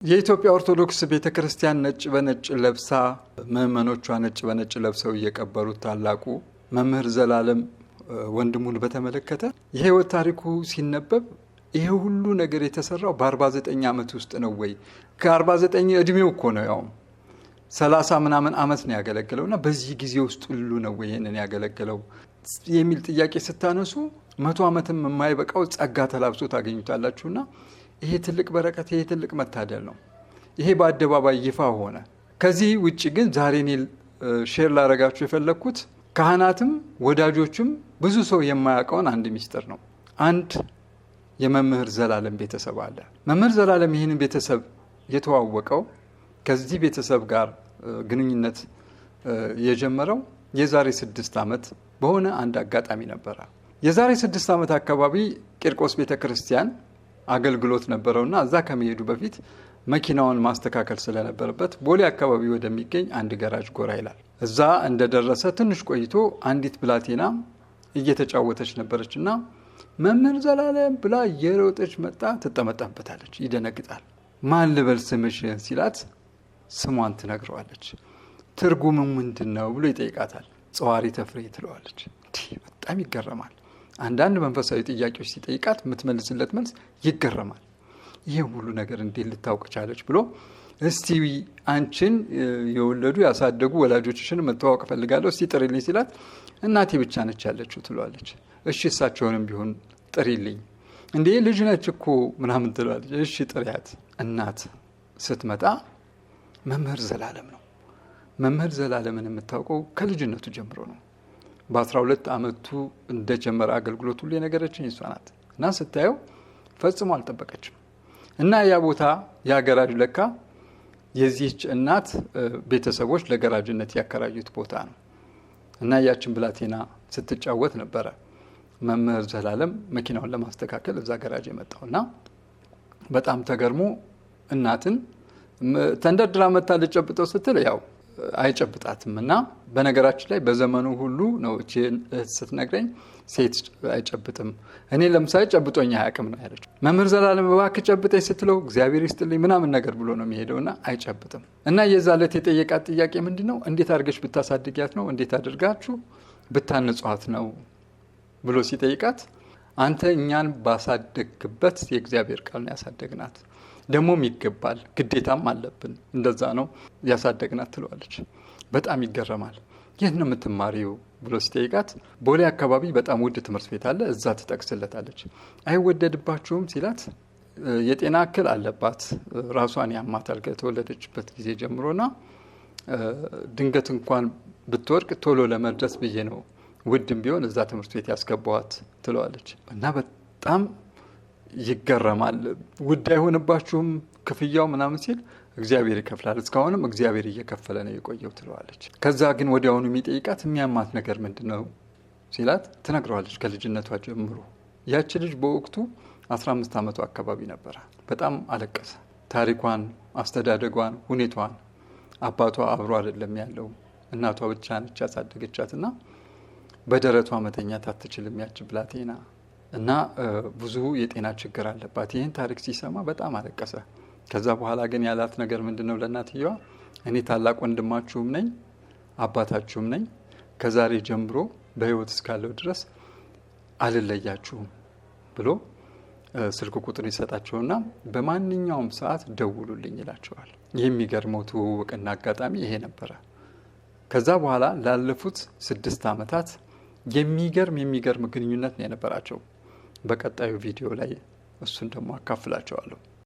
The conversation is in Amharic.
የኢትዮጵያ ኦርቶዶክስ ቤተክርስቲያን ነጭ በነጭ ለብሳ ምዕመኖቿ ነጭ በነጭ ለብሰው እየቀበሩት ታላቁ መምህር ዘላለም ወንድሙን በተመለከተ የህይወት ታሪኩ ሲነበብ ይሄ ሁሉ ነገር የተሰራው በ49 ዓመት ውስጥ ነው ወይ? ከ49 እድሜው እኮ ነው ያው 30 ምናምን ዓመት ነው ያገለገለውና በዚህ ጊዜ ውስጥ ሁሉ ነው ወይ ይሄንን ያገለገለው የሚል ጥያቄ ስታነሱ 100 ዓመትም የማይበቃው ጸጋ ተላብሶ ታገኙታላችሁና ይሄ ትልቅ በረከት ይሄ ትልቅ መታደል ነው። ይሄ በአደባባይ ይፋ ሆነ። ከዚህ ውጪ ግን ዛሬ እኔ ሼር ላረጋችሁ የፈለኩት ካህናትም ወዳጆችም ብዙ ሰው የማያውቀውን አንድ ሚስጥር ነው። አንድ የመምህር ዘላለም ቤተሰብ አለ። መምህር ዘላለም ይህንን ቤተሰብ የተዋወቀው ከዚህ ቤተሰብ ጋር ግንኙነት የጀመረው የዛሬ 6 ዓመት በሆነ አንድ አጋጣሚ ነበር። የዛሬ 6 ዓመት አካባቢ ቂርቆስ ቤተክርስቲያን አገልግሎት ነበረውና እዛ ከመሄዱ በፊት መኪናውን ማስተካከል ስለነበረበት ቦሌ አካባቢ ወደሚገኝ አንድ ገራጅ ጎራ ይላል። እዛ እንደደረሰ ትንሽ ቆይቶ አንዲት ብላቴና እየተጫወተች ነበረችና መምህር ዘላለም ብላ የሮጠች መጣ ትጠመጣበታለች። ይደነግጣል። ማን ልበል ስምሽ ሲላት ስሟን ትነግረዋለች። ትርጉሙ ምንድነው ብሎ ይጠይቃታል። ጸዋሪ ተፍሬ ትለዋለች። በጣም ይገረማል። አንዳንድ መንፈሳዊ ጥያቄዎች ሲጠይቃት የምትመልስለት መልስ ይገረማል። ይሄ ሁሉ ነገር እንዴት ልታውቅ ቻለች ብሎ እስቲ አንቺን የወለዱ ያሳደጉ ወላጆችሽን መተዋወቅ ፈልጋለሁ እስቲ ጥሪልኝ ሲላት እናቴ ብቻ ነች ያለችው ትለዋለች። እሺ እሳቸውንም ቢሆን ጥሪልኝ። እንዴ ልጅ ነች እኮ ምናምን ትለዋለች። እሺ ጥሪያት። እናት ስትመጣ መምህር ዘላለም ነው። መምህር ዘላለምን የምታውቀው ከልጅነቱ ጀምሮ ነው። በ12 ዓመቱ እንደጀመረ አገልግሎት ሁሉ የነገረችኝ እሷ ናት። እና ስታየው ፈጽሞ አልጠበቀችም። እና ያ ቦታ ያ ገራጅ ለካ የዚህች እናት ቤተሰቦች ለገራጅነት ያከራዩት ቦታ ነው። እና ያችን ብላቴና ስትጫወት ነበረ መምህር ዘላለም መኪናውን ለማስተካከል እዛ ገራጅ የመጣውና በጣም ተገርሞ እናትን ተንደርድራ መታ ልጨብጠው ስትል ያው አይጨብጣትም። እና በነገራችን ላይ በዘመኑ ሁሉ ነው እቺ ስትነግረኝ ሴት አይጨብጥም። እኔ ለምሳሌ ጨብጦኛ አያውቅም ነው ያለችው። መምህር ዘላለም እባክህ ጨብጠኝ ስትለው እግዚአብሔር ይስጥልኝ ምናምን ነገር ብሎ ነው የሚሄደውና አይጨብጥም። እና የዛለት የጠየቃት ጥያቄ ምንድነው? እንዴት አድርገሽ ብታሳድጊያት ነው? እንዴት አድርጋችሁ ብታነጿት ነው ብሎ ሲጠይቃት አንተ እኛን ባሳደግበት የእግዚአብሔር ቃል ነው ያሳደግናት፣ ደሞም ይገባል ግዴታም አለብን፣ እንደዛ ነው ያሳደግናት ትለዋለች። በጣም ይገረማል። የት ነው የምትማሪው ብሎ ሲጠይቃት ቦሌ አካባቢ በጣም ውድ ትምህርት ቤት አለ እዛ ትጠቅስለታለች። አይወደድባችሁም ሲላት የጤና እክል አለባት፣ ራሷን ያማታል ከተወለደችበት ጊዜ ጀምሮና ድንገት እንኳን ብትወርቅ ቶሎ ለመድረስ ብዬ ነው ውድም ቢሆን እዛ ትምህርት ቤት ያስገባዋት ትለዋለች። እና በጣም ይገረማል። ውድ አይሆንባችሁም ክፍያው ምናምን ሲል እግዚአብሔር ይከፍላል፣ እስካሁንም እግዚአብሔር እየከፈለ ነው የቆየው ትለዋለች። ከዛ ግን ወዲያውኑ የሚጠይቃት የሚያማት ነገር ምንድነው ሲላት ትነግረዋለች። ከልጅነቷ ጀምሮ ያቺ ልጅ በወቅቱ 15 ዓመቷ አካባቢ ነበር። በጣም አለቀሰ። ታሪኳን፣ አስተዳደጓን፣ ሁኔታዋን አባቷ አብሮ አይደለም ያለው፣ እናቷ ብቻ ነች ያሳደገቻትና በደረቷ መተኛት አትችልም ያቺ ብላቴና እና ብዙ የጤና ችግር አለባት። ይህን ታሪክ ሲሰማ በጣም አለቀሰ። ከዛ በኋላ ግን ያላት ነገር ምንድነው ለእናትየዋ? እኔ ታላቅ ወንድማችሁም ነኝ አባታችሁም ነኝ፣ ከዛሬ ጀምሮ በህይወት እስካለው ድረስ አልለያችሁም ብሎ ስልክ ቁጥር ይሰጣቸውና በማንኛውም ሰዓት ደውሉልኝ ይላቸዋል። የሚገርመው ትውውቅና አጋጣሚ ይሄ ነበረ። ከዛ በኋላ ላለፉት 6 ዓመታት የሚገርም ግንኙነት ነው የነበራቸው። በቀጣዩ ቪዲዮ ላይ እሱን ደግሞ አካፍላቸዋለሁ።